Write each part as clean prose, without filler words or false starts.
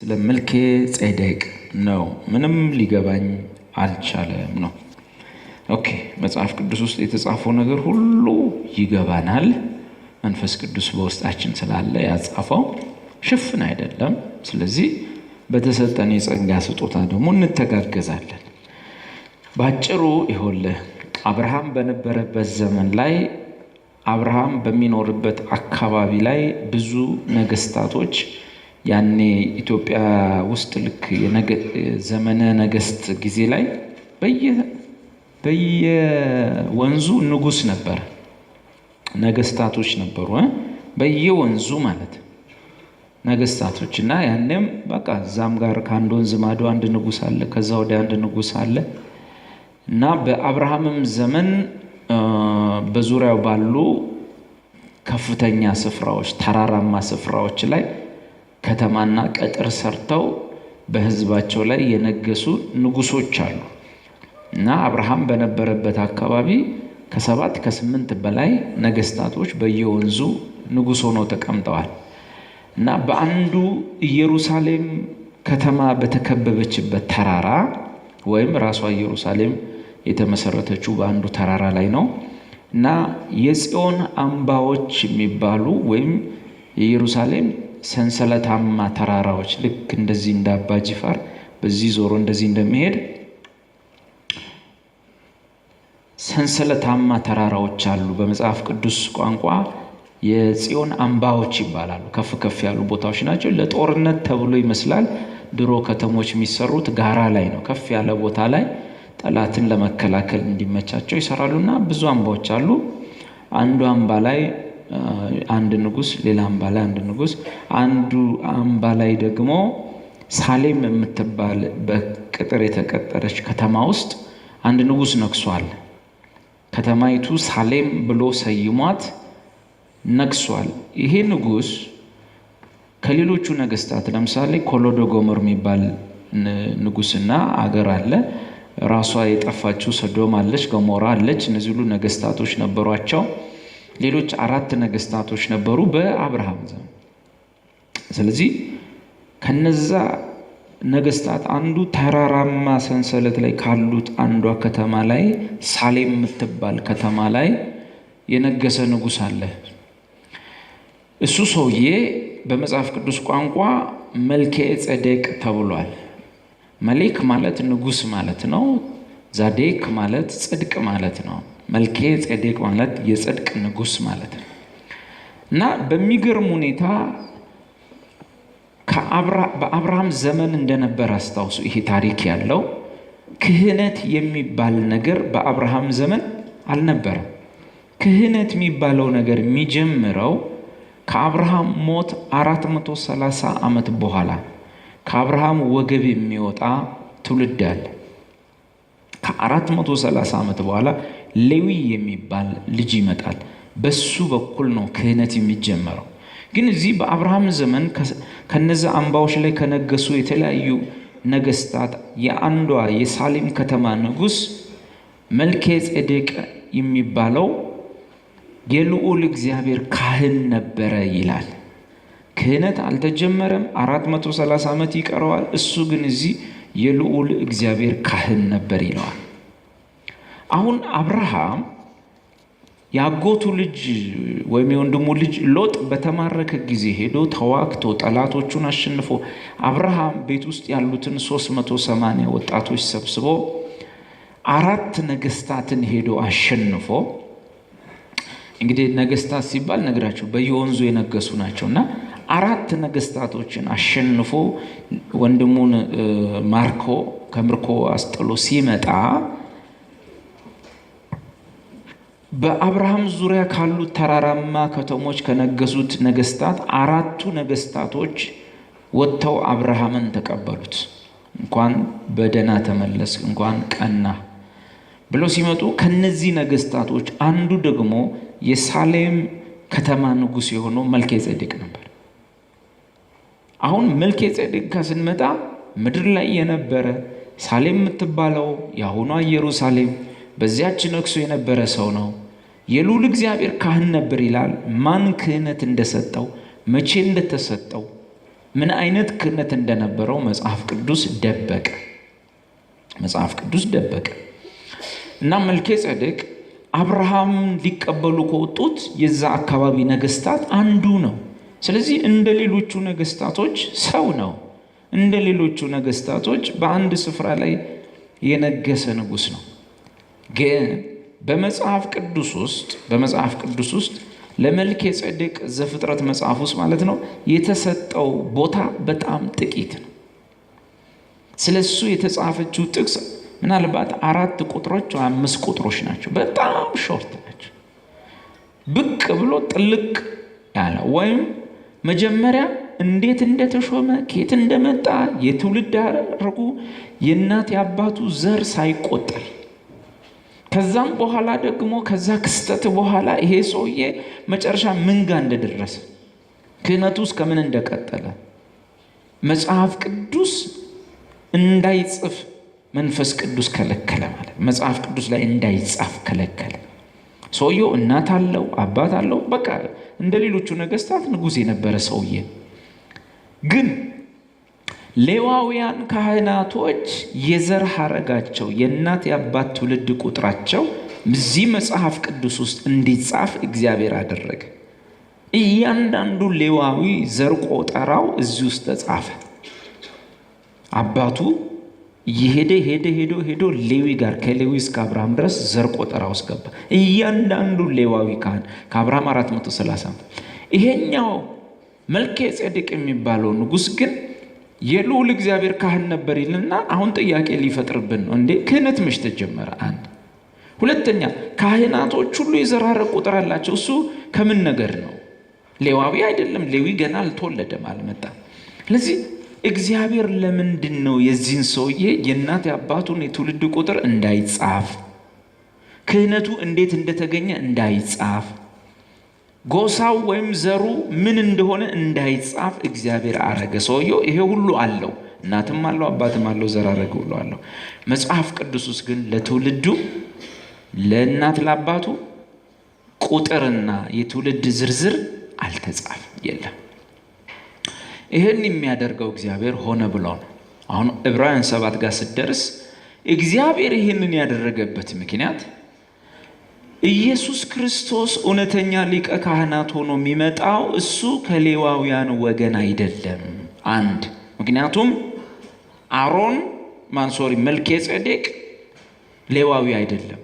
ስለመልኬ ጼዴቅ ነው። ምንም ሊገባኝ አልቻለም ነው። ኦኬ መጽሐፍ ቅዱስ ውስጥ የተጻፈው ነገር ሁሉ ይገባናል። መንፈስ ቅዱስ በውስጣችን ስላለ ያጻፈው ሽፍን አይደለም። ስለዚህ በተሰጠን የጸጋ ስጦታ ደግሞ እንተጋገዛለን። ባጭሩ ይኸውልህ አብርሃም በነበረበት ዘመን ላይ አብርሃም በሚኖርበት አካባቢ ላይ ብዙ ነገስታቶች ያኔ ኢትዮጵያ ውስጥ ልክ ዘመነ ነገስት ጊዜ ላይ በየወንዙ ንጉስ ነበር፣ ነገስታቶች ነበሩ። በየወንዙ ማለት ነገስታቶች እና ያኔም በቃ እዛም ጋር ከአንድ ወንዝ ማዶ አንድ ንጉስ አለ፣ ከዛ ወደ አንድ ንጉስ አለ እና በአብርሃምም ዘመን በዙሪያው ባሉ ከፍተኛ ስፍራዎች፣ ተራራማ ስፍራዎች ላይ ከተማና ቀጥር ሰርተው በህዝባቸው ላይ የነገሱ ንጉሶች አሉ እና አብርሃም በነበረበት አካባቢ ከ7 ከ8 በላይ ነገስታቶች በየወንዙ ንጉስ ሆነው ተቀምጠዋል እና በአንዱ ኢየሩሳሌም ከተማ በተከበበችበት ተራራ ወይም ራሷ ኢየሩሳሌም የተመሰረተችው በአንዱ ተራራ ላይ ነው እና የጽዮን አምባዎች የሚባሉ ወይም የኢየሩሳሌም ሰንሰለታማ ተራራዎች ልክ እንደዚህ እንደ አባ ጅፋር በዚህ ዞሮ እንደዚህ እንደሚሄድ ሰንሰለታማ ተራራዎች አሉ። በመጽሐፍ ቅዱስ ቋንቋ የጽዮን አምባዎች ይባላሉ። ከፍ ከፍ ያሉ ቦታዎች ናቸው። ለጦርነት ተብሎ ይመስላል ድሮ ከተሞች የሚሰሩት ጋራ ላይ ነው። ከፍ ያለ ቦታ ላይ ጠላትን ለመከላከል እንዲመቻቸው ይሰራሉና ብዙ አምባዎች አሉ። አንዱ አምባ ላይ አንድ ንጉስ፣ ሌላ አምባ ላይ አንድ ንጉስ፣ አንዱ አምባ ላይ ደግሞ ሳሌም የምትባል በቅጥር የተቀጠረች ከተማ ውስጥ አንድ ንጉስ ነግሷል። ከተማይቱ ሳሌም ብሎ ሰይሟት ነግሷል። ይሄ ንጉስ ከሌሎቹ ነገስታት ለምሳሌ ኮሎዶ ጎሞር የሚባል ንጉስና አገር አለ። ራሷ የጠፋችው ሰዶም አለች፣ ገሞራ አለች። እነዚህ ሁሉ ነገስታቶች ነበሯቸው። ሌሎች 4 ነገስታቶች ነበሩ በአብርሃም ዘመን። ስለዚህ ከነዛ ነገስታት አንዱ ተራራማ ሰንሰለት ላይ ካሉት አንዷ ከተማ ላይ ሳሌም የምትባል ከተማ ላይ የነገሰ ንጉስ አለ። እሱ ሰውዬ በመጽሐፍ ቅዱስ ቋንቋ መልኬ ጼዴቅ ተብሏል። መሌክ ማለት ንጉስ ማለት ነው። ዛዴቅ ማለት ጽድቅ ማለት ነው። መልኬ ጼዴቅ ማለት የጽድቅ ንጉስ ማለት ነው እና በሚገርም ሁኔታ በአብርሃም ዘመን እንደነበር አስታውሱ። ይሄ ታሪክ ያለው ክህነት የሚባል ነገር በአብርሃም ዘመን አልነበረም። ክህነት የሚባለው ነገር የሚጀምረው ከአብርሃም ሞት 430 ዓመት በኋላ ከአብርሃም ወገብ የሚወጣ ትውልድ አለ። ከ430 ዓመት በኋላ ሌዊ የሚባል ልጅ ይመጣል። በሱ በኩል ነው ክህነት የሚጀመረው። ግን እዚህ በአብርሃም ዘመን ከነዛ አምባዎች ላይ ከነገሱ የተለያዩ ነገስታት የአንዷ የሳሌም ከተማ ንጉስ መልኬ ጼዴቅ የሚባለው የልዑል እግዚአብሔር ካህን ነበረ ይላል። ክህነት አልተጀመረም፣ 430 ዓመት ይቀረዋል። እሱ ግን እዚህ የልዑል እግዚአብሔር ካህን ነበር ይለዋል። አሁን አብርሃም ያጎቱ ልጅ ወይም የወንድሙ ልጅ ሎጥ በተማረከ ጊዜ ሄዶ ተዋግቶ ጠላቶቹን አሸንፎ አብርሃም ቤት ውስጥ ያሉትን 380 ወጣቶች ሰብስቦ 4 ነገስታትን ሄዶ አሸንፎ፣ እንግዲህ ነገስታት ሲባል ነግራቸው በየወንዙ የነገሱ ናቸውና 4 ነገስታቶችን አሸንፎ ወንድሙን ማርኮ ከምርኮ አስጥሎ ሲመጣ በአብርሃም ዙሪያ ካሉት ተራራማ ከተሞች ከነገሱት ነገስታት 4ቱ ነገስታቶች ወጥተው አብርሃምን ተቀበሉት። እንኳን በደህና ተመለስ፣ እንኳን ቀና ብሎ ሲመጡ ከነዚህ ነገስታቶች አንዱ ደግሞ የሳሌም ከተማ ንጉስ የሆነው መልኬ ጼዴቅ ነበር። አሁን መልኬ ጼዴቅ ጋር ስንመጣ ምድር ላይ የነበረ ሳሌም የምትባለው የአሁኗ ኢየሩሳሌም በዚያች ነግሶ የነበረ ሰው ነው። የልዑል እግዚአብሔር ካህን ነበር ይላል። ማን ክህነት እንደሰጠው መቼ እንደተሰጠው ምን አይነት ክህነት እንደነበረው መጽሐፍ ቅዱስ ደበቀ። እና መልከጼዴቅ አብርሃም ሊቀበሉ ከወጡት የዛ አካባቢ ነገስታት አንዱ ነው። ስለዚህ እንደ ሌሎቹ ነገስታቶች ሰው ነው። እንደ ሌሎቹ ነገስታቶች በአንድ ስፍራ ላይ የነገሰ ንጉስ ነው። ግን በመጽሐፍ ቅዱስ ውስጥ ለመልከጼዴቅ ዘፍጥረት መጽሐፍ ውስጥ ማለት ነው የተሰጠው ቦታ በጣም ጥቂት ነው። ስለሱ የተጻፈችው ጥቅስ ምናልባት 4 ቁጥሮች ወይ 5 ቁጥሮች ናቸው። በጣም ሾርት ናቸው። ብቅ ብሎ ጥልቅ ያለ ወይም መጀመሪያ እንዴት እንደተሾመ፣ ከየት እንደመጣ፣ የትውልድ ሐረጉ፣ የእናት የአባቱ ዘር ሳይቆጠር፣ ከዛም በኋላ ደግሞ ከዛ ክስተት በኋላ ይሄ ሰውዬ መጨረሻ ምን ጋር እንደደረሰ፣ ክህነቱ እስከ ምን እንደቀጠለ መጽሐፍ ቅዱስ እንዳይጽፍ መንፈስ ቅዱስ ከለከለ። ማለት መጽሐፍ ቅዱስ ላይ እንዳይጻፍ ከለከለ። ሰውየው እናት አለው፣ አባት አለው፣ በቃ እንደ ሌሎቹ ነገስታት ንጉስ የነበረ ሰውዬ። ግን ሌዋውያን ካህናቶች የዘር ሐረጋቸው የእናት የአባት ትውልድ ቁጥራቸው እዚህ መጽሐፍ ቅዱስ ውስጥ እንዲጻፍ እግዚአብሔር አደረገ። እያንዳንዱ ሌዋዊ ዘር ቆጠራው እዚህ ውስጥ ተጻፈ። አባቱ ሄዶ ሌዊ ጋር ከሌዊ እስከ አብርሃም ድረስ ዘር ቆጠራ ውስጥ ገባ። እያንዳንዱ ሌዋዊ ካህን ከአብርሃም 430። ይሄኛው መልከጼዴቅ የሚባለው ንጉስ ግን የልዑል እግዚአብሔር ካህን ነበር ይልና አሁን ጥያቄ ሊፈጥርብን ነው። እንዴ ክህነት መች ተጀመረ? አንድ ሁለተኛ ካህናቶች ሁሉ የዘር ሐረግ ቁጥር አላቸው። እሱ ከምን ነገር ነው? ሌዋዊ አይደለም። ሌዊ ገና አልተወለደም፣ አልመጣም። ስለዚህ እግዚአብሔር ለምንድን ነው የዚህን ሰውዬ የእናት የአባቱን የትውልድ ቁጥር እንዳይጻፍ፣ ክህነቱ እንዴት እንደተገኘ እንዳይጻፍ፣ ጎሳው ወይም ዘሩ ምን እንደሆነ እንዳይጻፍ እግዚአብሔር አረገ? ሰውየው ይሄ ሁሉ አለው፣ እናትም አለው፣ አባትም አለው፣ ዘር ሐረግ ሁሉ አለው። መጽሐፍ ቅዱስ ውስጥ ግን ለትውልዱ ለእናት ለአባቱ ቁጥርና የትውልድ ዝርዝር አልተጻፈ፣ የለም። ይህን የሚያደርገው እግዚአብሔር ሆነ ብሎ ነው። አሁን ዕብራውያን 7 ጋር ስትደርስ እግዚአብሔር ይህንን ያደረገበት ምክንያት ኢየሱስ ክርስቶስ እውነተኛ ሊቀ ካህናት ሆኖ የሚመጣው እሱ ከሌዋውያን ወገን አይደለም። አንድ ምክንያቱም መልከጼዴቅ ሌዋዊ አይደለም።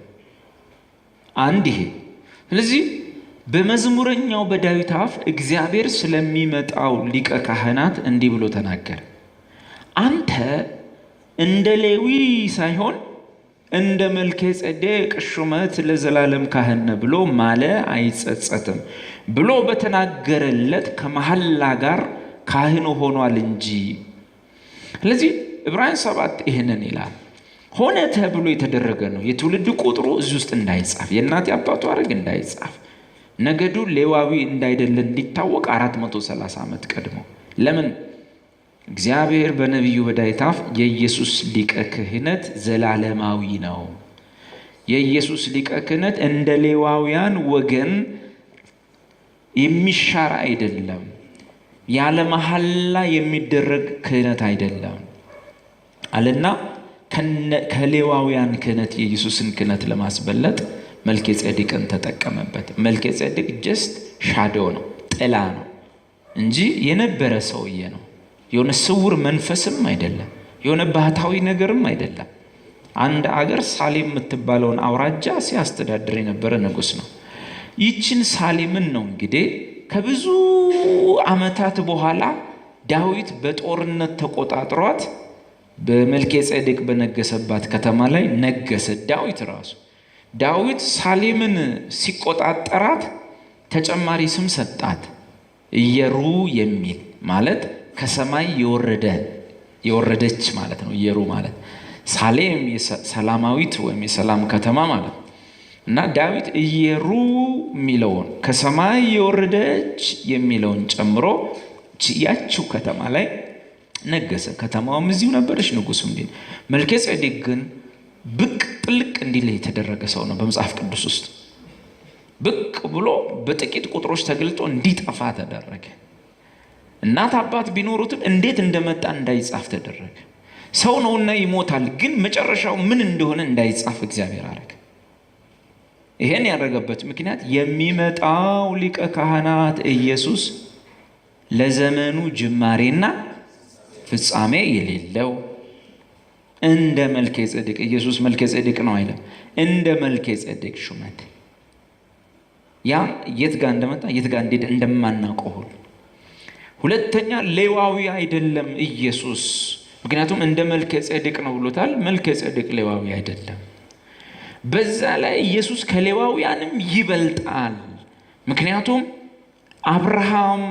አንድ ይሄ። ስለዚህ በመዝሙረኛው በዳዊት አፍ እግዚአብሔር ስለሚመጣው ሊቀ ካህናት እንዲህ ብሎ ተናገረ። አንተ እንደ ሌዊ ሳይሆን እንደ መልከጼዴቅ ሹመት ለዘላለም ካህን ብሎ ማለ አይጸጸትም ብሎ በተናገረለት ከመሐላ ጋር ካህን ሆኗል እንጂ። ስለዚህ ዕብራውያን 7 ይህንን ይላል። ሆነ ተብሎ የተደረገ ነው። የትውልድ ቁጥሩ እዚህ ውስጥ እንዳይጻፍ፣ የእናት አባቱ ሐረግ እንዳይጻፍ፣ ነገዱ ሌዋዊ እንዳይደለ እንዲታወቅ 430 ዓመት ቀድሞ። ለምን? እግዚአብሔር በነቢዩ በዳዊት አፍ የኢየሱስ ሊቀ ክህነት ዘላለማዊ ነው። የኢየሱስ ሊቀ ክህነት እንደ ሌዋውያን ወገን የሚሻር አይደለም። ያለ መሐላ የሚደረግ ክህነት አይደለም አለና ከሌዋውያን ክህነት የኢየሱስን ክህነት ለማስበለጥ መልከጼዴቅን ተጠቀመበት። መልከጼዴቅ ጀስት ሻዶው ነው፣ ጥላ ነው እንጂ የነበረ ሰውዬ ነው። የሆነ ስውር መንፈስም አይደለም፣ የሆነ ባህታዊ ነገርም አይደለም። አንድ አገር ሳሌም የምትባለውን አውራጃ ሲያስተዳድር የነበረ ንጉስ ነው። ይችን ሳሌምን ነው እንግዲህ ከብዙ ዓመታት በኋላ ዳዊት በጦርነት ተቆጣጥሯት በመልከጼዴቅ በነገሰባት ከተማ ላይ ነገሰ። ዳዊት ሳሌምን ሲቆጣጠራት ተጨማሪ ስም ሰጣት፣ ኢየሩ የሚል ማለት ከሰማይ የወረደች ማለት ነው። ኢየሩ ማለት ሳሌም ሰላማዊት ወይም የሰላም ከተማ ማለት ነው። እና ዳዊት ኢየሩ የሚለውን ከሰማይ የወረደች የሚለውን ጨምሮ ያችው ከተማ ላይ ነገሰ። ከተማውም እዚሁ ነበረች፣ ንጉሱም እንዴ። መልከጼዴቅ ግን ብቅ ጥልቅ እንዲል የተደረገ ሰው ነው። በመጽሐፍ ቅዱስ ውስጥ ብቅ ብሎ በጥቂት ቁጥሮች ተገልጦ እንዲጠፋ ተደረገ እናት አባት ቢኖሩትም እንዴት እንደመጣ እንዳይጻፍ ተደረገ። ሰው ነውና ይሞታል፣ ግን መጨረሻው ምን እንደሆነ እንዳይጻፍ እግዚአብሔር አረገ። ይሄን ያደረገበት ምክንያት የሚመጣው ሊቀ ካህናት ኢየሱስ ለዘመኑ ጅማሬና ፍጻሜ የሌለው እንደ መልከጼዴቅ፣ ኢየሱስ መልከጼዴቅ ነው አይደለም፣ እንደ መልከጼዴቅ ሹመት ያ የት ጋር እንደመጣ የት ጋር እንዴት እንደማናውቀው ሁሉ። ሁለተኛ ሌዋዊ አይደለም ኢየሱስ፣ ምክንያቱም እንደ መልከጼዴቅ ነው ብሎታል። መልከጼዴቅ ሌዋዊ አይደለም። በዛ ላይ ኢየሱስ ከሌዋውያንም ይበልጣል። ምክንያቱም አብርሃም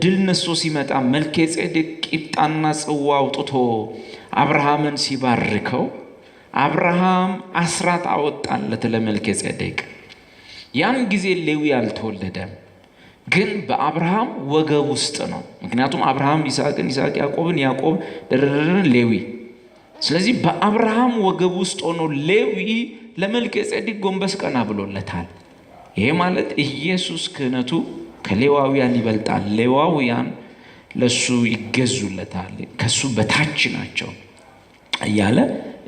ድል ነስቶ ሲመጣ መልከጼዴቅ ቂጣና ጽዋ አውጥቶ አብርሃምን ሲባርከው አብርሃም አስራት አወጣለት ለመልከጼዴቅ። ያን ጊዜ ሌዊ አልተወለደም፣ ግን በአብርሃም ወገብ ውስጥ ነው። ምክንያቱም አብርሃም ይስሐቅን፣ ይስሐቅ ያዕቆብን፣ ያዕቆብ ሌዊ። ስለዚህ በአብርሃም ወገብ ውስጥ ሆኖ ሌዊ ለመልከጼዴቅ ጎንበስ ቀና ብሎለታል። ይሄ ማለት ኢየሱስ ክህነቱ ከሌዋውያን ይበልጣል። ሌዋውያን ለሱ ይገዙለታል፣ ከሱ በታች ናቸው እያለ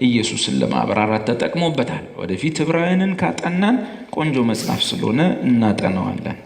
ኢየሱስን ለማብራራት ተጠቅሞበታል። ወደፊት ዕብራውያንን ካጠናን ቆንጆ መጽሐፍ ስለሆነ እናጠናዋለን።